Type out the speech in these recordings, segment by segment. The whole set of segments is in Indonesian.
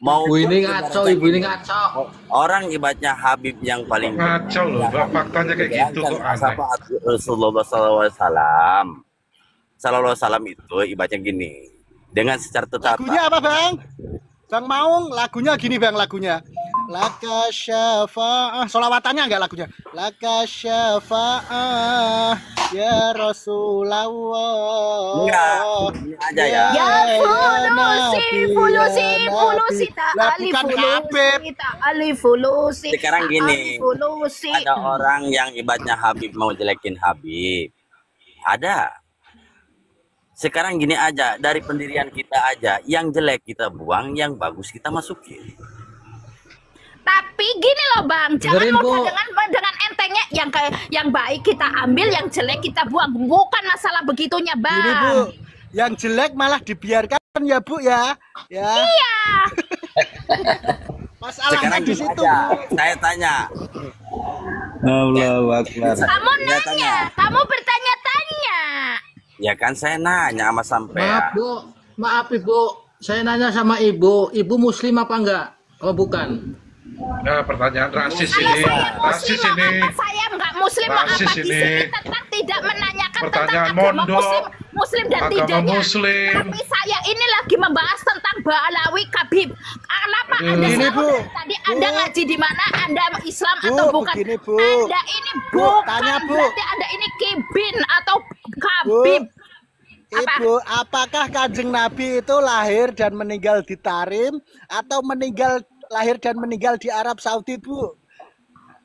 Mau Ibu ini ngaco, ibu ini ngaco. orang ibaratnya Habib yang paling Ngaco loh, Pak. Faktanya kayak gitu kok aneh. syafaat Rasulullah SAW. Sallallahu alaihi wasallam itu ibaratnya gini. Dengan secara tertata. Lagunya apa, Bang? Bang Maung, lagunya gini, Bang, lagunya. Laka syafa'ah. Solawatannya enggak lagunya? Laka syafa'ah ya Rasulullah. Enggak, ini aja ya. Ya fulusi ta Lah, alif bukan Habib. fulusi ta alif fulusi. Sekarang gini, Fulusi. ada orang yang ibaratnya Habib mau jelekin Habib. Ada. Sekarang gini aja, dari pendirian kita aja, yang jelek kita buang, yang bagus kita masukin. Tapi gini loh Bang, jangan Dengerin, mudah Bu. dengan entengnya yang baik kita ambil, yang jelek kita buang. Bukan masalah begitunya, Bang. Gini, Bu. Yang jelek malah dibiarkan ya, Bu ya. Ya. Iya. Masalahnya Sekarang di gini situ, aja, Bu. saya tanya. Allahu Akbar. Kamu Saya nanya, tanya. kamu bertanya-tanya. Ya kan saya nanya sama sampean. Maaf Bu, maaf Ibu. Saya nanya sama Ibu, Ibu Muslim apa enggak? Oh bukan. Nah, pertanyaan rasis Kalau ini. saya Rasis muslim, ini. apa saya nggak muslim, mau Rasis apa di ini. sini tetap tidak menanyakan Pertanyaan tentang agama mondok. muslim dan Agama tidaknya. muslim. Tapi saya ini lagi membahas tentang Ba'alawi Kabib. Kenapa Anda Begini, selalu Bu. dari tadi Anda Bu. ngaji di mana? Anda Islam Bu, atau bukan? begini, Bu. Anda ini Bu, bukan tanya, Bu. berarti Anda ini kibin atau Kabib. Apa? Ibu, apakah Kanjeng Nabi itu lahir dan meninggal di Tarim atau lahir dan meninggal di Arab Saudi, Bu?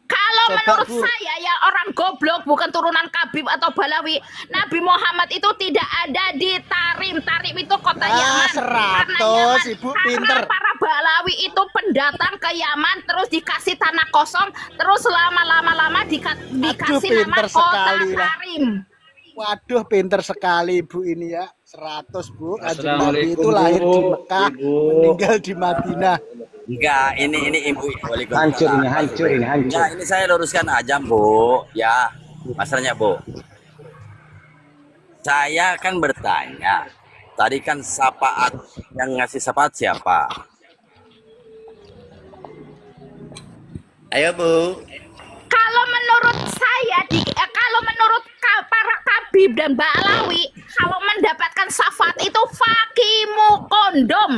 Kalau Coba, menurut Bu. saya ya orang goblok bukan turunan Kabib atau Balawi. Nabi Muhammad itu tidak ada di Tarim. Tarim itu kota Yaman. Karena 100, Yaman, Ibu karena pinter. para Balawi itu pendatang ke Yaman terus dikasih tanah kosong terus lama-lama dikasih nama pinter kota sekali lah. Tarim. Waduh, pinter sekali Ibu ini ya. 100, Bu. Kanjeng Nabi Assalamualaikum, itu lahir di Bu. Mekah, Ibu. meninggal di Madinah. Enggak, ini ibu. Hancur ini, hancur ini, hancur. Enggak, ini saya luruskan aja, Bu. Ya, masalahnya, Bu. Saya kan bertanya. Tadi kan syafaat yang ngasih syafaat siapa? Ayo, Bu. Kalau menurut saya, kalau menurut para Kabib dan Ba'alawi, kalau mendapatkan syafaat itu fakimu kondom.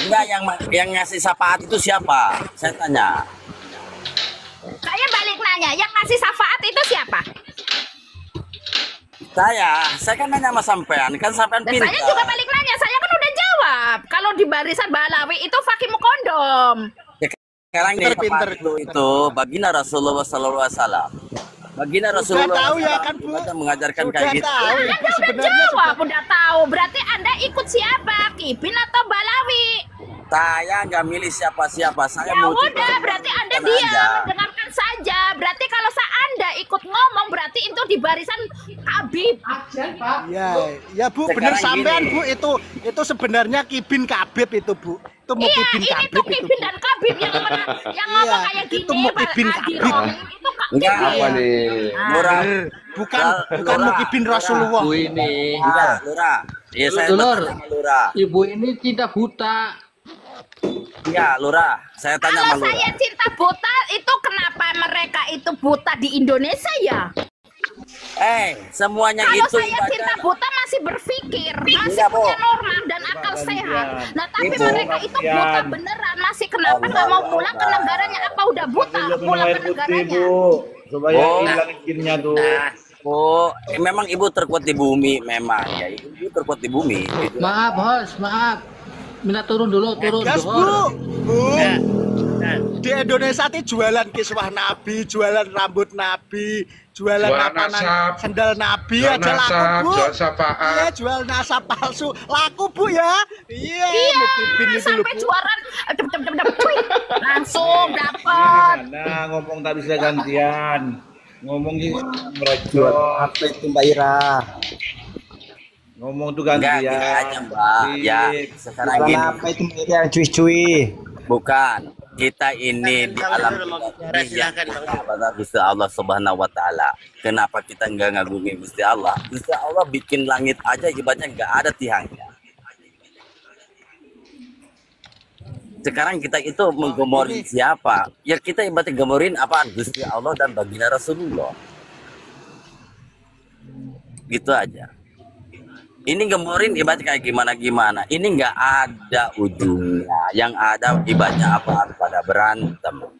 Enggak, yang ngasih syafaat itu siapa? Saya tanya. Saya balik nanya, yang ngasih syafaat itu siapa? Saya kan nanya sama sampean, kan sampean Dan pintar. saya juga balik nanya, saya kan udah jawab. Kalau di barisan Ba'alawi itu fakimu kondom. Sekarang nih Pinter. itu baginda Rasulullah SAW. Baginda Rasulullah tahu ya SAW kan, Bu? mengajarkan Sudah kayak gitu. tahu. Ya, Ibu Anda udah sebenarnya jawab, udah tahu. Berarti Anda ikut siapa? Kibin atau Balawi? Saya nggak milih siapa-siapa. Saya Ya mau udah, berarti Anda aja. diam, mendengarkan saja. Berarti kalau Anda ikut ngomong, berarti itu di barisan Habib. Ya Bu, bener Sekarang sampean gini. Bu, itu sebenarnya Kibin Kabib itu, Bu. Itu mau Iya, Kibin ini Kabib tuh itu, Kibin Bu. dan Kabib yang ngomong Iya, kayak itu gini. Mukibin Pak Kabib. Adiro. Itu Enggak, Kibin. Apa nih? Lurah. Bukan Lurah. Mukibin Rasulullah. Ibu ini, Iya, Lurah. Iya, saya Dulur. tanya sama Lurah. Ibu ini tidak buta. Iya, Lurah. Saya tanya Kalau sama saya Lurah. cinta buta, itu kenapa mereka itu buta di Indonesia ya? Semuanya Kalau itu saya cinta ibadah. buta masih berpikir, masih Iya, Bu. punya normal dan akal sehat. Nah, tapi Ibu. mereka itu buta beneran, masih kenapa nggak mau pulang ke negaranya? Apa udah buta pulang ke negaranya? Supaya Oh. hilang jinnya tuh. Oh, memang ibu terkuat di bumi, memang ya. Ibu terkuat di bumi. Gitu. Maaf host, maaf. Minta turun dulu, turun. Gas, Zuhur. Bu. Di Indonesia itu jualan kiswah Nabi, jualan rambut Nabi, jualan Jualan apa nasab. sendal Nabi Jual aja laku, nasab, Bu. jual syafaat. Iya, jual nasab palsu. Laku, Bu ya. Iya, Iya, Mukibin itu loh, sampai Bu. juaran langsung dapat. Nah, ngomong tak bisa gantian. Ngomong gitu Jual mereka. apa itu Mbak Ira? Ngomong tuh Enggak, gantian. gini aja, Mbak. Ya, sekarang Jual gini. apa itu Mbak Ira yang cuy-cuy? Bukan. Kita ini di alam ini yang kepada Gusti Allah Subhanahu wa taala. Kenapa kita enggak ngagumi Gusti Allah? Gusti Allah bikin langit aja ibaratnya enggak ada tiangnya. Sekarang kita itu menggemorin siapa? Ya kita ibaratnya gemorin apaan? Gusti Allah dan baginda Rasulullah. Gitu aja. Ini gemorin ibaratnya kayak gimana-gimana. Ini nggak ada ujungnya. Yang ada ibaratnya apa pada berantem.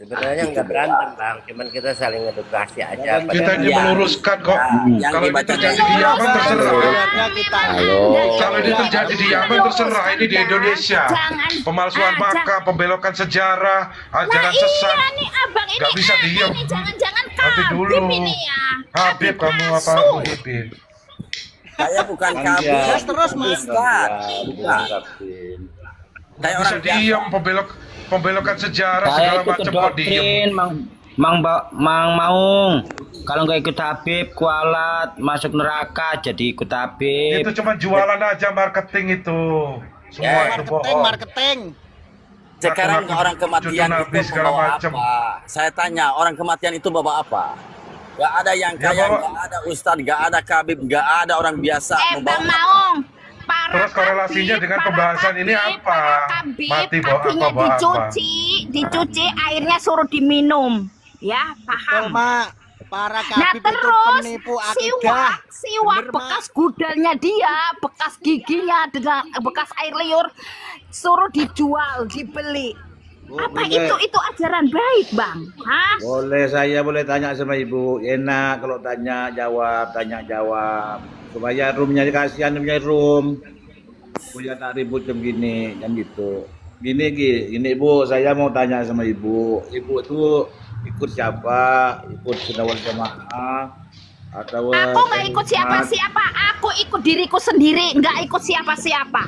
Sebenarnya nggak berantem bang, cuman kita saling edukasi aja. Kita ini meluruskan kok. Kalau ini terjadi di Yaman terserah. Kalau ini terjadi di Yaman terserah. Ini di Indonesia. Pemalsuan makam, pembelokan sejarah, ajaran sesat. Nggak bisa diam. Jangan-jangan Tapi dulu. ini ya. Habib kamu apa Habib? Saya bukan kabur. Terus mas. Saya Bisa orang diam pembelokan sejarah Saya segala ikut macam kok diem. doktrin Mang Maung. Kalau nggak ikut Habib, kualat, masuk neraka, jadi ikut Habib. Itu cuma jualan aja, marketing itu. Semua itu bohong. Marketing. sekarang orang kematian Nabi itu segala bawa macam. apa? Saya tanya, orang kematian itu bawa apa? Gak ada yang Ya, kaya, bawa- gak ada ustadz, gak ada kabib, gak ada orang biasa membawa Bang Maung, para Terus korelasinya kabib, dengan para pembahasan ini kabib, apa? para kabib, Mati bawa apa, artinya bawa apa? dicuci, airnya suruh diminum. Ya, Betul, paham. Mak. Para Nah kabib itu terus penipu akidah. siwak Bener, Mak. bekas gudalnya dia, bekas giginya, dengan bekas air liur, suruh dijual, dibeli. Apa itu ajaran baik, Bang? Hah? Boleh, saya boleh tanya sama ibu. Enak kalau tanya jawab. Supaya roomnya kasihan punya room. Punya tak ribut jam gini, kan gitu. Gini ibu, saya mau tanya sama ibu. Ibu tuh ikut siapa? Ikut Sunawal Jamaah atau Aku nggak ikut siapa-siapa, aku ikut diriku sendiri, nggak ikut siapa-siapa.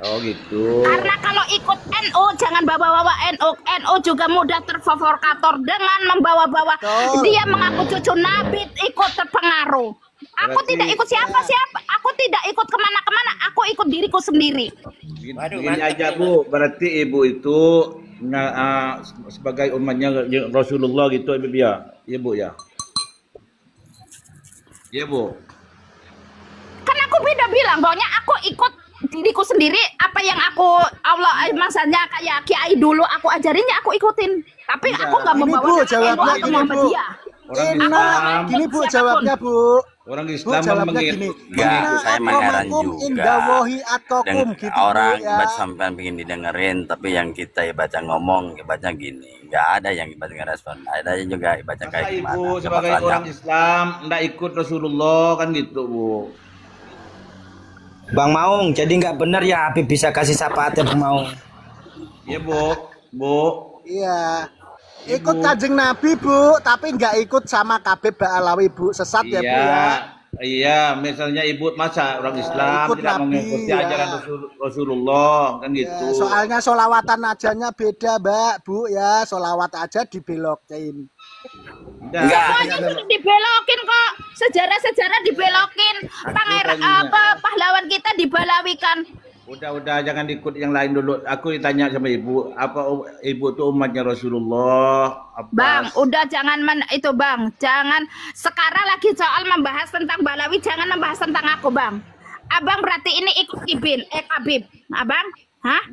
Oh gitu. Karena kalau ikut NU jangan bawa-bawa NU. NU juga mudah terprovokator dengan membawa-bawa. Dia mengaku cucu Nabi, ikut terpengaruh. Aku Berarti- tidak ikut siapa-siapa. Aku tidak ikut kemana-kemana. Aku ikut diriku sendiri. Gini aja Bu, berarti ibu itu sebagai umatnya Rasulullah gitu ibu ya, ibu ya. Iya Bu. Kan aku beda bilang bahwanya aku ikut diriku sendiri. Apa yang aku Allah maksudnya kayak Kiai dulu aku ajarinnya aku ikutin. Tapi aku nggak Ini, membawa Bu, jawabnya atau gini, Muhammadiyah. Orang Enak. Islam, Gini Bu Siapapun. jawabnya Bu. orang Bu Islam jawabnya gini. Enggak, saya mengheran akramakum juga. indallahi atqakum Dan gitu orang Bu, ya. ibarat sampai pengen didengerin, tapi yang kita ibaratnya ngomong ibaratnya gini, nggak ada yang ibaratnya ngerespon. Ada juga ibaratnya kayak masa gimana. ibu Nggak sebagai bakalan orang nyambung. Islam ndak ikut Rasulullah kan gitu Bu. Bang Maung, jadi nggak benar ya Habib bisa kasih syafaat ya Bang Maung. Iya Bu. Iya. Ikut Kanjeng Nabi Bu, tapi nggak ikut sama Kabib Ba'alawi Bu. Sesat ya Bu ya. Iya, misalnya ibu masa orang Islam ikut tidak Nabi, mengikuti ya. ajaran Rasulullah kan gitu. Ya, soalnya solawatan ajanya beda Mbak Bu ya. Solawat aja dibelokin. Enggak. Semuanya sudah dibelokin kok. Sejarah-sejarah dibelokin. Pahlawan kita dibalawikan. Udah jangan ikut yang lain dulu. Aku ditanya sama ibu, apa ibu tuh umatnya Rasulullah? Apa? Bang, udah jangan itu Bang. Jangan sekarang lagi soal membahas tentang Balawi, jangan membahas tentang aku, Bang. Abang berarti ini ikut Kabib. Abang? Hah?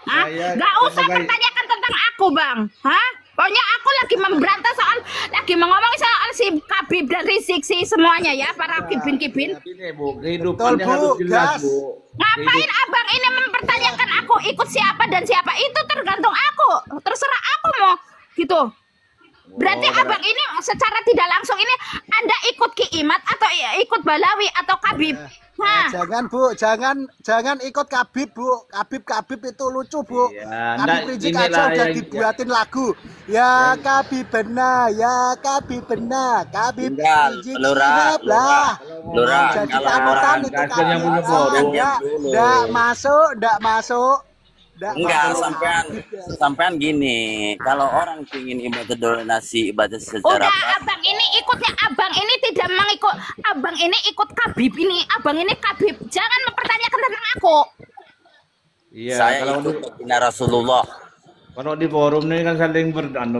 Saya Gak usah sebagai- pertanyakan tentang aku, Bang. Hah? Pokoknya aku lagi memberantas lagi ngomong soal si Kabib dan Rizik sih semuanya ya, para kibin-kibin. Ini Bu, kehidupannya Betul, Bu, harus jelas gas. Bu. Ngapain abang ini mempertanyakan aku ikut siapa dan siapa? Itu tergantung aku. Terserah aku mau gitu. Berarti abang ini secara tidak langsung ini Anda ikut Kiimat atau ikut Balawi atau Kabib? Hah? Jangan Bu, jangan ikut Kabib Bu. Kabib itu lucu Bu. Iya, Kabib ndak, Rizik inilah aja udah yang- dibuatin lagu. Ya Kabib benar, ya Kabib benar, Kabib Enggak, Rizik Lurah, ingat lah. Lurah, Jadi kalau panutan orang itu Gaskan Kabib. yang punya forum. Ndak masuk. Enggak, sampean gini, kalau orang ingin ibadah donasi ibadah secara Udah abang ini ikutnya abang ini tidak mengikut abang ini ikut Kabib ini abang ini Kabib. Jangan mempertanyakan tentang aku. Iya, saya kalau ikut baginda Rasulullah. kalau di forum ini kan saling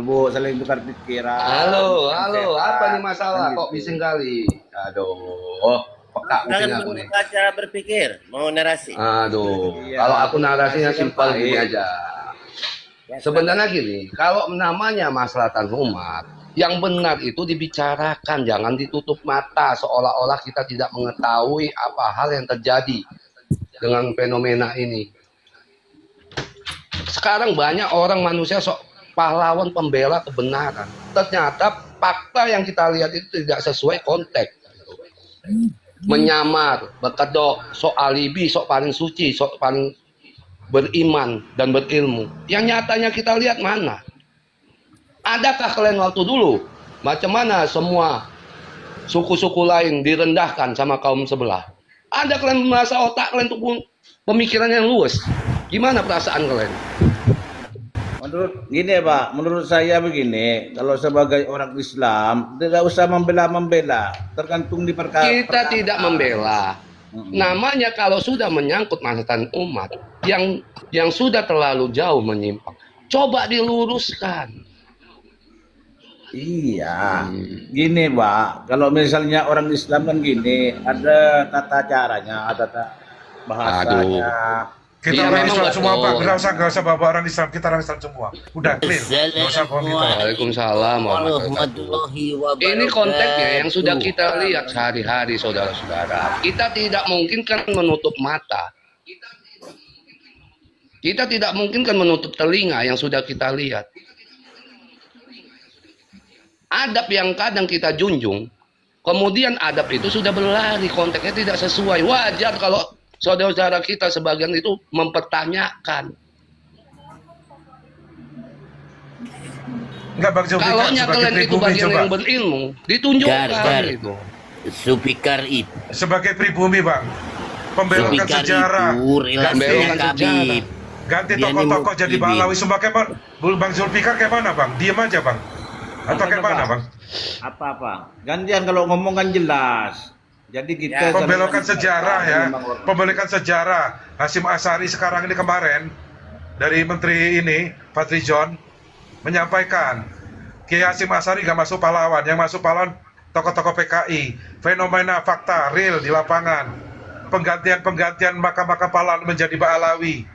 Bu, saling tukar pikiran. Halo, apa nih Kan masalah? gitu. Kok bising kali? Aduh. peka mungkin Jangan aku nih. membuka cara berpikir, mau narasi. Aduh, kalau aku narasinya simpel gini aja. Sebenarnya gini, kalau namanya maslahatan umat, yang benar itu dibicarakan, jangan ditutup mata seolah-olah kita tidak mengetahui apa hal yang terjadi dengan fenomena ini. Sekarang banyak orang manusia sok pahlawan pembela kebenaran. Ternyata fakta yang kita lihat itu tidak sesuai konteks. Menyamar, berkedok, sok alibi, sok paling suci, sok paling beriman dan berilmu. Yang nyatanya kita lihat mana? Adakah kalian waktu dulu macam mana semua suku-suku lain direndahkan sama kaum sebelah? Ada kalian merasa otak kalian itu pemikiran yang luas? Gimana perasaan kalian? Menurut saya begini, kalau sebagai orang Islam tidak usah membela-membela, tergantung di perkara. Kita tidak membela. Namanya kalau sudah menyangkut maslahatan umat yang sudah terlalu jauh menyimpang, coba diluruskan. Iya, gini Pak, kalau misalnya orang Islam kan gini, ada tata caranya, ada tata bahasanya. Kita Iya, orang memang Islam semua betul. Pak, nggak usah bawa orang Islam, kita orang Islam semua. Udah clear, nggak usah bawa kita. Waalaikumsalam warahmatullahi wabarakatuh. Ini konteksnya yang sudah kita lihat sehari-hari, saudara-saudara. Kita tidak mungkin kan menutup mata. Kita tidak mungkin kan menutup telinga yang sudah kita lihat. Adab yang kadang kita junjung, kemudian adab itu sudah berlari, konteksnya tidak sesuai. Wajar kalau saudara-saudara kita sebagian itu mempertanyakan. Enggak Bang Zulfikar Kalau sebagai kalian itu pribumi bagian coba. yang berilmu, ditunjukkan itu. Zulfikar itu. Sebagai pribumi Bang, pembelokan Zulfikar sejarah, itu relasinya Habib. ganti Dia tokoh-tokoh ini jadi Habib. Balawi semua kayak Bang Zulfikar kayak mana Bang? Diam aja Bang. Atau kayak mana Bang? Apa-apa? Gantian kalau ngomong kan jelas. Jadi kita Pembelokan sejarah ya, pembelokan sejarah. Hasyim Asy'ari sekarang ini kemarin dari Menteri ini Fadli John menyampaikan Kiai Hasyim Asy'ari nggak masuk pahlawan, yang masuk pahlawan tokoh-tokoh PKI. Fenomena fakta real di lapangan, penggantian makam-makam pahlawan menjadi Ba'alawi.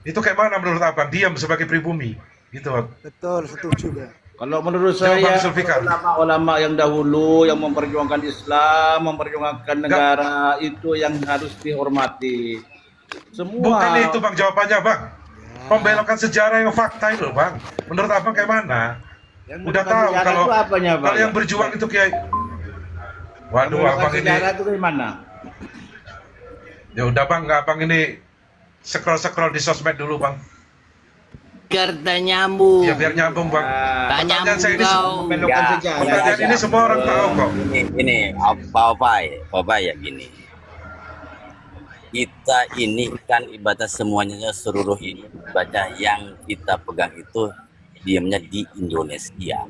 Itu kayak mana menurut Abang? Diam sebagai pribumi, gitu Bang. Betul, setuju Bang. Kalau menurut Jawab Bang saya Zulfikar. ulama-ulama yang dahulu yang memperjuangkan Islam, memperjuangkan negara itu yang harus dihormati. Semua. Bukan itu Bang jawabannya Bang. Pembelokan sejarah yang fakta itu Bang. Menurut Abang kayak mana? Yang Udah bukan tahu sejarah kalau itu apanya, Bang? yang berjuang itu Kiai. Waduh Pembelokan Abang ini. sejarah itu dari mana? Ya udah Bang, Abang ini scroll di sosmed dulu Bang. Karta nyambung. Ya biar nyambung Bang. Tak Pertanyaan saya ini nyambung kau. Pembelokan sejarah. pertanyaan ini semua orang tahu kok. Ini apa ya gini. Kita ini kan ibadah semuanya seluruh ibadah yang kita pegang itu diamnya di Indonesia.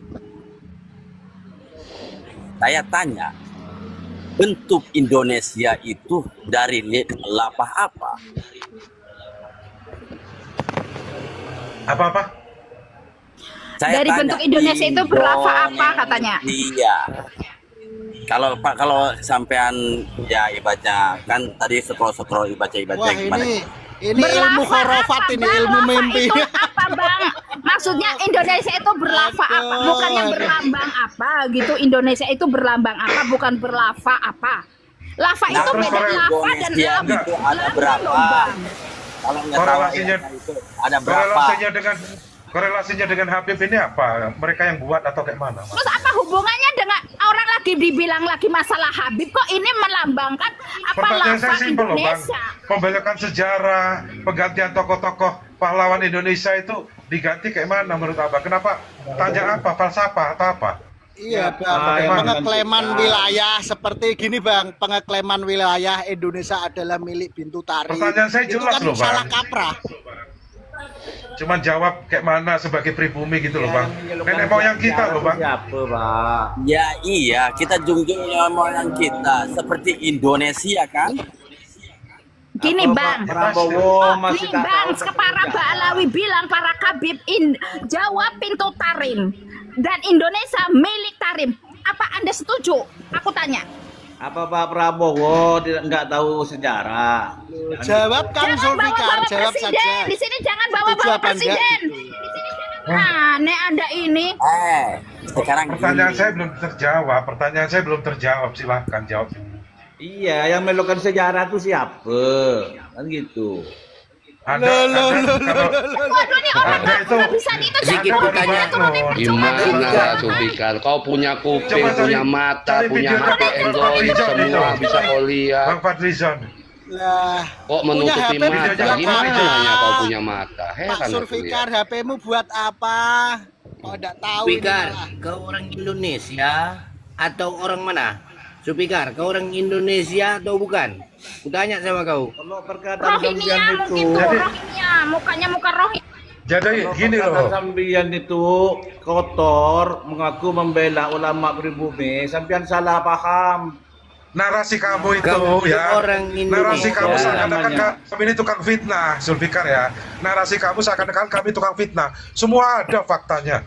Saya tanya, bentuk Indonesia itu dari lapah apa? Apa-apa? Saya Dari tanya, bentuk Indonesia itu berlava apa katanya? Iya. Kalau Pak, kalau sampean ya ibadah kan tadi scroll ibadah Wah, gimana? ini ilmu khurafat ini, ilmu mimpi. Itu apa Bang? Maksudnya Indonesia itu berlava apa? Bukannya berlambang apa gitu. Indonesia itu berlambang apa? Bukan berlava apa? Lava Nah, itu terus beda kalau lava dan Indonesia lava. itu ada berapa? Kalau nggak tahu Korelasinya itu ada berapa? korelasinya dengan Habib ini apa? Mereka yang buat atau kayak mana? Terus apa hubungannya dengan orang lagi dibilang lagi masalah Habib kok ini melambangkan apa Pertanyaan lava saya simpel loh Bang. Indonesia? Pembelokan sejarah, penggantian tokoh-tokoh pahlawan Indonesia itu diganti kayak mana menurut Abang? Kenapa? Tanya apa? Falsafah atau apa? Iya Bang, pengeklaman wilayah seperti gini Bang, pengeklaman wilayah Indonesia adalah milik Bintu Tari. Pertanyaan saya Itu jelas kan loh, Bang. salah kaprah. Cuman jawab kayak mana sebagai pribumi gitu loh Bang. Nenek moyang kita loh Bang. Siapa, Pak? Ya iya, kita junjung moyang kita seperti Indonesia kan? Gini Bang, Prabowo masih nih tak Bang, tahu para Ba'alawi bilang para Habib Jawa pintu Tarim dan Indonesia milik Tarim. Apa Anda setuju? Aku tanya. Apa Pak Prabowo nggak tahu sejarah? Jawab Kang Zulfikar, jawab saja. Di sini jangan bawa-bawa presiden. Aneh Anda ini. Sekarang pertanyaan saya belum terjawab. Silahkan jawab. Iya, yang melakukan sejarah itu siapa? Kan gitu. Ada itu sedikit bertanya gimana Zulfikar, kau punya kuping, punya mata, punya hati, Android, semua bisa kau lihat. Bang Fadlizon. Lah, kok menutupi mata? Gimana kau punya mata? Pak Zulfikar, HP-mu buat apa? Kau tidak tahu. Zulfikar, kau orang Indonesia atau orang mana? Zulfikar, kau orang Indonesia atau bukan? Kutanya sama kau. Kalau perkataan Rohingya mungkin tuh, Rohingya, mukanya muka Rohingya. Jadi gini loh. Sambian itu kotor, mengaku membela ulama pribumi. Sambian salah paham. Narasi kamu itu ya. Narasi kamu seakan-akan kami ini tukang fitnah, Zulfikar ya. Narasi kamu seakan-akan kami tukang fitnah. Semua ada faktanya.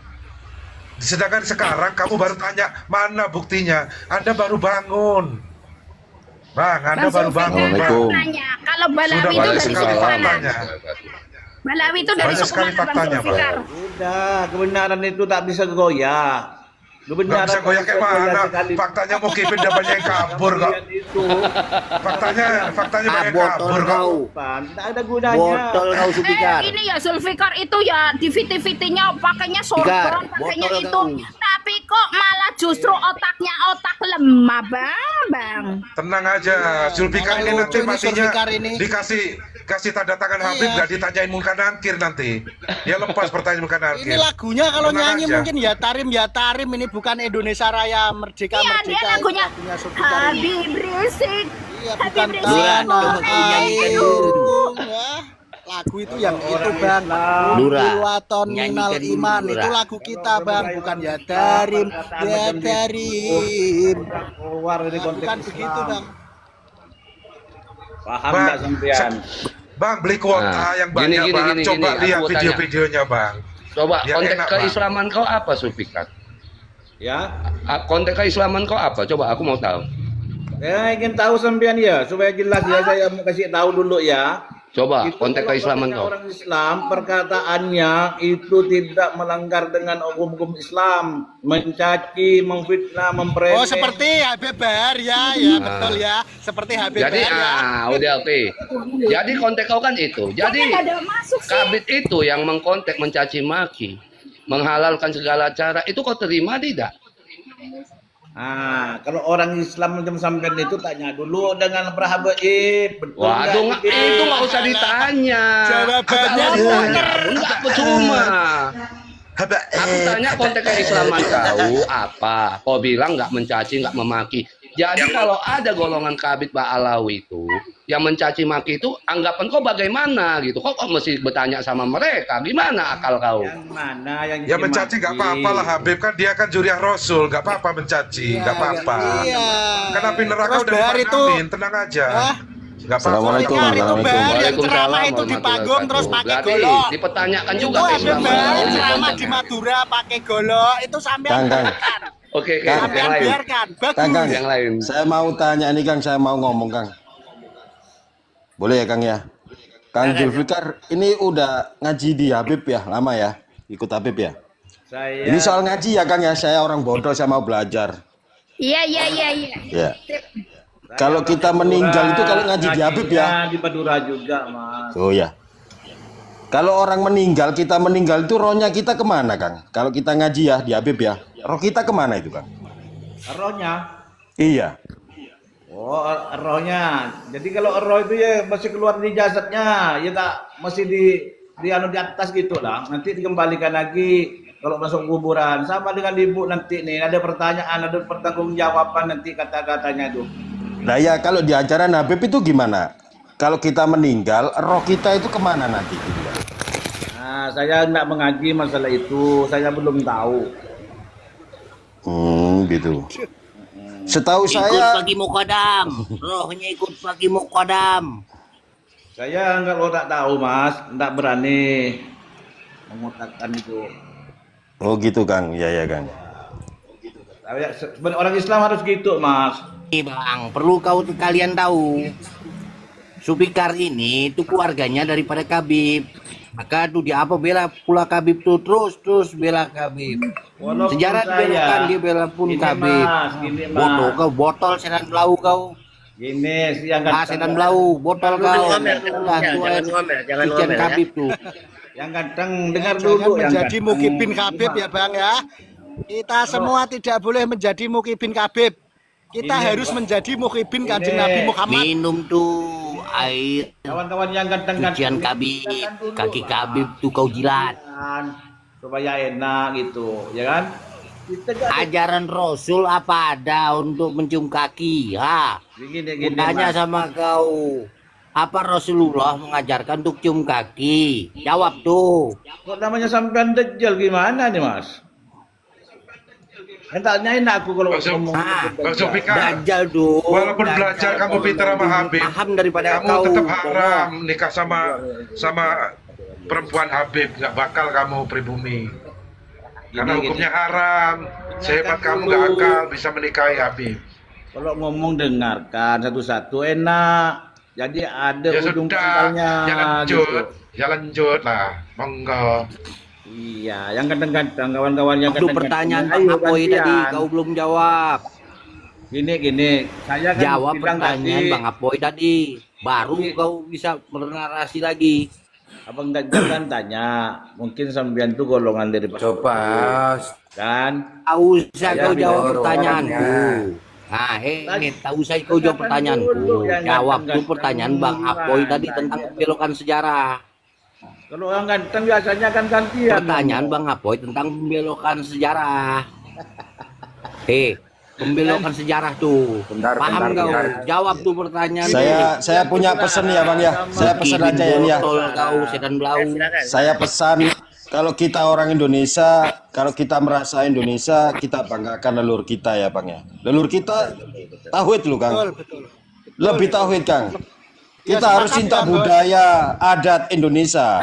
Sedangkan sekarang kamu baru tanya mana buktinya. Anda baru bangun. Bang, Anda baru bangun. Tanya, kalau Balawi itu dari suku mana? Balawi itu dari suku mana, Bang Zulfikar? Udah, kebenaran itu tak bisa goyah. Gak bisa goyah kayak mana? Faktanya mau Kipin udah banyak yang kabur kok. Faktanya banyak yang kabur kok. Tidak ada gunanya. Botol kau Zulfikar. Ini ya Zulfikar itu ya di VT-VT-nya pakainya sorban, pakainya itu. Tapi kok malah justru otaknya otak lemah, Bang. Tenang aja, Zulfikar ini nanti matinya dikasih tanda tangan Habib, gak ditanyain Munkar Nakir nanti. Dia lepas pertanyaan Munkar Nakir. Ini lagunya kalau nyanyi mungkin ya tarim ini bukan Indonesia Raya Merdeka. Iya, dia lagunya Habib berisik. Iya, bukan tanah air. Lagu itu yang itu Bang. Waton minal iman itu lagu kita Bang, bukan ya darim. Keluar dari konteks. Bukan begitu Bang. Paham nggak sampean? Bang, beli kuota yang banyak Bang. Coba lihat video-videonya Bang. Coba konteks keislaman kau apa Zulfikar? Ya, konteks keislaman kau apa? Coba aku mau tahu. Saya ingin tahu sampean ya, supaya jelas ya saya mau kasih tahu dulu ya. Coba itu konteks keislaman kau. Orang Islam perkataannya itu tidak melanggar dengan hukum Islam, mencaci, memfitnah, mempreme. Oh, seperti Habib Bahar ya, betul ya. Seperti Habib Bahar. Jadi udah oke. Jadi konteks kau kan itu. Jadi kabit itu yang mengkontek, mencaci maki, menghalalkan segala cara, itu kau terima tidak? Kalau orang Islam macam sampean itu tanya dulu dengan Prahabaib. Waduh, itu nggak usah ditanya. Jawabannya enggak percuma. Aku tanya konteks keislaman kau apa? Kau bilang nggak mencaci, nggak memaki. Jadi kalau ada golongan kabit Ba'alawi itu yang mencaci maki itu, anggapan kau bagaimana gitu? Kok mesti bertanya sama mereka? Gimana akal kau? Yang mana yang ya mencaci nggak apa-apa lah Habib, kan dia kan juriah Rasul, nggak apa-apa mencaci, nggak apa-apa. Kan api neraka udah dipanamin, tenang aja. Nggak apa-apa. Assalamualaikum. Yang ceramah itu di panggung terus pakai golok. Dipertanyakan juga keislaman. Yang ceramah di Madura pakai golok itu sampean biarkan. Oke, yang lain. Biarkan. Bagus. Kang, yang lain. Saya mau tanya nih Kang, saya mau ngomong Kang. Boleh ya Kang ya? Kang Zulfikar ini udah ngaji di Habib ya, lama ya? Ikut Habib ya? Ini soal ngaji ya Kang ya, saya orang bodoh, saya mau belajar. Iya. Ya. Kalau kita meninggal itu kalau ngaji di Habib ya? Di Madura juga Mas. Oh ya. Kalau orang meninggal, kita meninggal itu rohnya kita kemana Kang? Kalau kita ngaji ya di Habib ya, roh kita kemana itu Kang? Rohnya? Iya. Oh, rohnya. Jadi kalau roh itu ya masih keluar di jasadnya, ya tak masih di atas gitu lah. Nanti dikembalikan lagi kalau masuk kuburan. Sama dengan ibu nanti nih, ada pertanyaan, ada pertanggungjawaban nanti kata-katanya tuh. Nah ya kalau di ajaran Habib itu gimana? Kalau kita meninggal, roh kita itu kemana nanti? Nah, saya nggak mengaji masalah itu, saya belum tahu. Gitu. Setahu saya ikut bagi mukodam, rohnya ikut bagi mukodam. Saya kalau tak tahu Mas, nggak berani mengotakkan itu. Oh gitu Kang, ya Kang. Orang Islam harus gitu Mas. Bang, perlu kalian tahu. Zulfikar ini tuh keluarganya daripada Khabib. Maka tuh dia apa bela pula Khabib tuh terus bela Khabib. Sejarah dibelakan dia bela pun Khabib. Botol sedan belau kau. Gini sih yang sedan belau, botol kau. Jangan Khabib tuh. Yang ganteng dengar dulu menjadi mukibin Khabib ya Bang ya. Kita semua tidak boleh menjadi mukibin Khabib. Kita harus menjadi mukibin Kanjeng Nabi Muhammad. Minum tuh air. Kawan-kawan yang ganteng cucian Khabib, kaki Khabib tuh kau jilat supaya enak gitu, ya kan? Ajaran Rasul apa ada untuk mencium kaki? Tanya sama kau. Apa Rasulullah mengajarkan untuk cium kaki? Jawab tuh. Kok namanya sampean dajjal gimana nih, Mas? Tanyain aku kalau ngomong Dajjal tuh. Walaupun belajar kamu pintar sama Habib, paham daripada kamu tetap haram nikah sama perempuan Habib, nggak bakal kamu pribumi. Karena hukumnya haram. Sehebat kamu nggak akal bisa menikahi Habib. Kalau ngomong dengarkan satu-satu enak. Jadi ada ya ujung pangkalnya. gitu. Ya lanjut lah, monggo. Iya, yang kadang-kadang kawan-kawan yang kadang-kadang. Pertanyaan Bang Apoy tadi kau belum jawab. Gini, saya kan jawab pertanyaan Bang Apoy tadi. Baru kau bisa bernarasi lagi. Abang jangan tanya, mungkin sampean tuh golongan dari coba kan? Tahu usah kau jawab pertanyaanku. Nah, ini tahu usah kau jawab pertanyaanku. Jawab tuh pertanyaan Bang Apoy tadi tentang pembelokan sejarah. Kalau orang ganteng biasanya kan gantian. Pertanyaan Bang Apoy tentang pembelokan sejarah. Pembelokan sejarah tuh. Paham kau? Jawab tuh pertanyaan. Saya punya pesan ya Bang ya. Saya pesan aja ya nih ya. Kau sedan belau. Saya pesan kalau kita orang Indonesia, kalau kita merasa Indonesia, kita banggakan leluhur kita ya Bang ya. Leluhur kita tauhid loh Kang. Lebih tauhid Kang. Kita harus cinta budaya, adat Indonesia.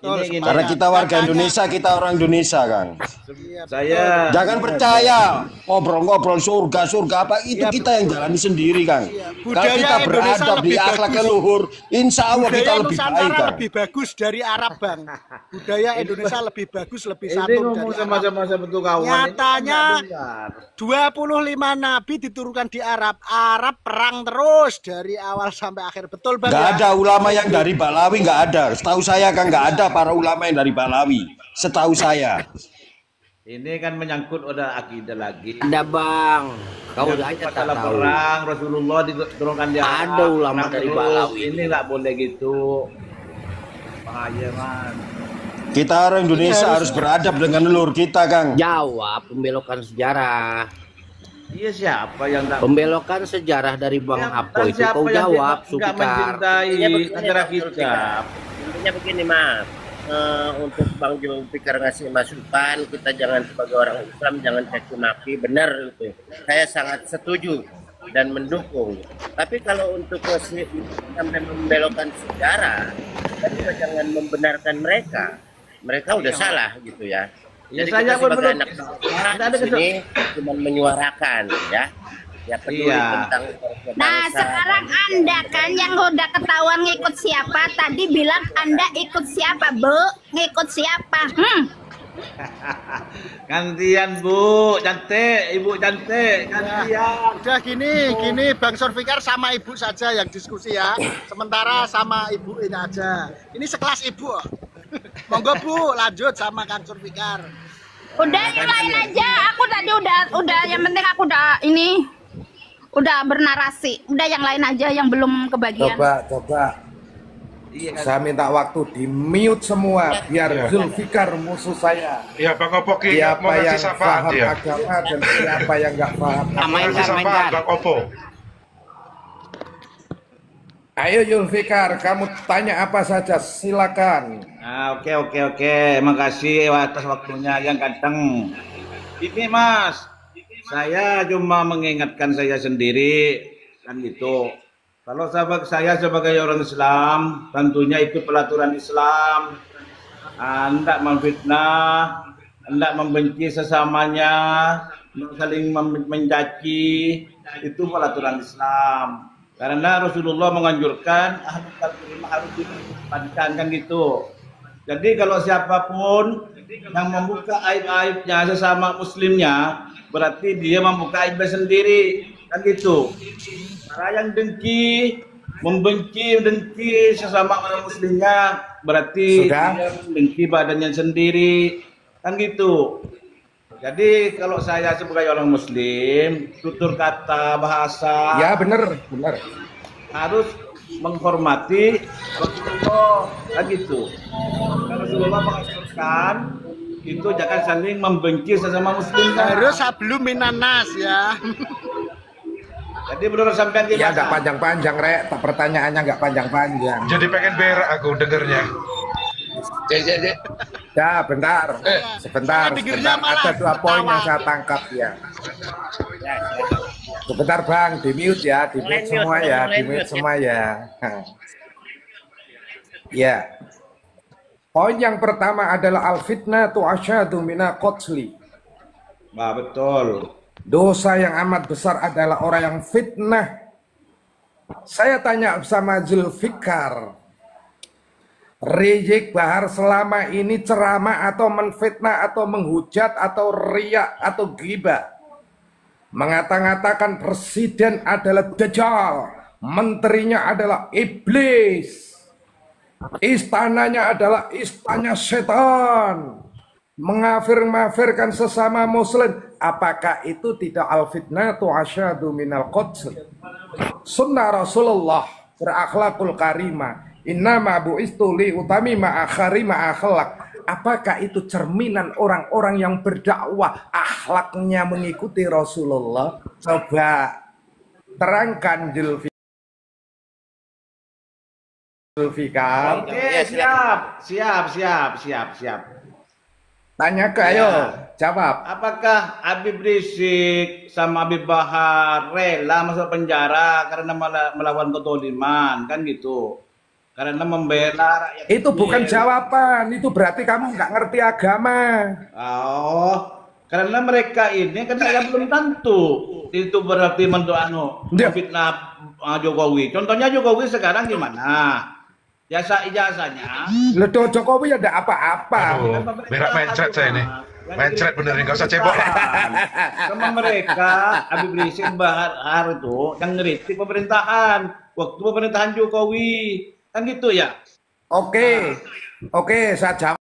Karena kita warga Indonesia, kita orang Indonesia, Kang. Saya jangan percaya ngobrol-ngobrol surga apa itu kita yang jalani sendiri, Kang. Kalau kita beradab di akhlak leluhur, insya Allah kita lebih baik, Kang. Lebih bagus dari Arab, Bang. Budaya Indonesia lebih bagus, lebih santun dari Arab. Nyatanya 25 nabi diturunkan di Arab. Arab perang terus dari awal sampai akhir, betul Bang? Nggak ada ulama yang dari Balawi, nggak ada. Setahu saya Kang nggak ada para ulama yang dari Balawi, setahu saya. Ini kan menyangkut udah akidah lagi. Ada Bang, kau udah aja tak tahu. Perang Rasulullah diturunkan di Arab. Ada ulama dari Balawi. Ini nggak boleh gitu. Bahaya man. Kita orang Indonesia harus beradab dengan leluhur kita, Kang. Jawab pembelokan sejarah. Iya siapa yang tak pembelokan sejarah dari Bang Apoy itu kau jawab Zulfikar. Antara kita. Intinya begini Mas, untuk Bang Zulfikar ngasih masukan, kita jangan sebagai orang Islam jangan caci maki, benar itu. Saya sangat setuju dan mendukung. Tapi kalau untuk sampai membelokkan sejarah, kita jangan membenarkan mereka. Mereka udah salah gitu ya. Jadi kita sebagai anak bangsa ini cuma menyuarakan ya. Ya peduli tentang nah sekarang Anda kan yang udah ketahuan ngikut siapa, tadi bilang Anda ikut siapa Bu? Ngikut siapa? Gantian Bu, cantik, Ibu cantik, gantian. Udah gini Bang Zulfikar sama Ibu saja yang diskusi ya. Sementara sama Ibu ini aja. Ini sekelas Ibu. Monggo Bu, lanjut sama Kang Zulfikar. Udah yang lain aja. Aku tadi udah yang penting aku udah bernarasi. Udah yang lain aja yang belum kebagian. Coba. Saya minta waktu di mute semua biar Zulfikar musuh saya. Iya Bang Opo siapa yang paham agama dan siapa yang nggak paham. Mainkan. Bang Opo. Ayo Zulfikar, kamu tanya apa saja, silakan. Oke. Makasih atas waktunya yang ganteng. Ini Mas, saya cuma mengingatkan saya sendiri kan gitu. Kalau saya sebagai orang Islam, tentunya ikut pelaturan Islam. Hendak memfitnah, hendak membenci sesamanya, saling mencaci, itu pelaturan Islam. Karena Rasulullah menganjurkan ahlul karimah harus diperhatikan kan gitu. Jadi kalau siapapun yang membuka aib-aibnya sesama muslimnya, berarti dia membuka aibnya sendiri kan gitu. Karena yang dengki, dengki sesama orang muslimnya, berarti dia dengki badannya sendiri kan gitu. Jadi kalau saya sebagai orang muslim, tutur kata, bahasa, ya benar harus menghormati Rasulullah kan gitu. Kalau Rasulullah mengajarkan itu jangan saling membenci sesama muslim. Harus hablum minanas ya. Jadi menurut sampean gimana? Ya nggak panjang-panjang, Rek. Pertanyaannya nggak panjang-panjang. Jadi pengen berak aku dengernya. Ya, bentar. Sebentar. Ada 2 poin yang saya tangkap ya. Sebentar Bang, di-mute ya, di-mute semua ya, di-mute semua ya. Ya. Poin yang pertama adalah al-fitnah tu asyadu mina qatli. Bah, betul. Dosa yang amat besar adalah orang yang fitnah. Saya tanya sama Zulfikar, Rizik Bahar selama ini ceramah atau menfitnah atau menghujat atau riak atau ghibah, mengata-ngatakan presiden adalah dajjal, menterinya adalah iblis, istananya adalah istana setan, mengafir-mafirkan sesama muslim, apakah itu tidak al-fitnatu asyadu minal qatl? Sunnah Rasulullah berakhlakul karimah, innama bu'istu li utami ma'akhari ma'akhlak. Apakah itu cerminan orang-orang yang berdakwah akhlaknya mengikuti Rasulullah? Coba terangkan Zulfikar. Oke, siap. Tanya ke ayo, jawab. Apakah Habib Rizik sama Habib Bahar rela masuk penjara karena melawan kezaliman kan gitu? Karena membela rakyat. Itu bukan jawaban, itu berarti kamu nggak ngerti agama. Oh, karena mereka ini kan saya belum tentu itu berarti fitnah Jokowi. Contohnya Jokowi sekarang gimana? Ijazahnya. Ledo Jokowi ada apa-apa. Berak mencret saya ini. Mencret bener nih, gak usah cebok. Sama mereka, Habib Rizik Bahar itu yang ngeritik pemerintahan waktu pemerintahan Jokowi. Kan gitu ya? Oke, saya jawab.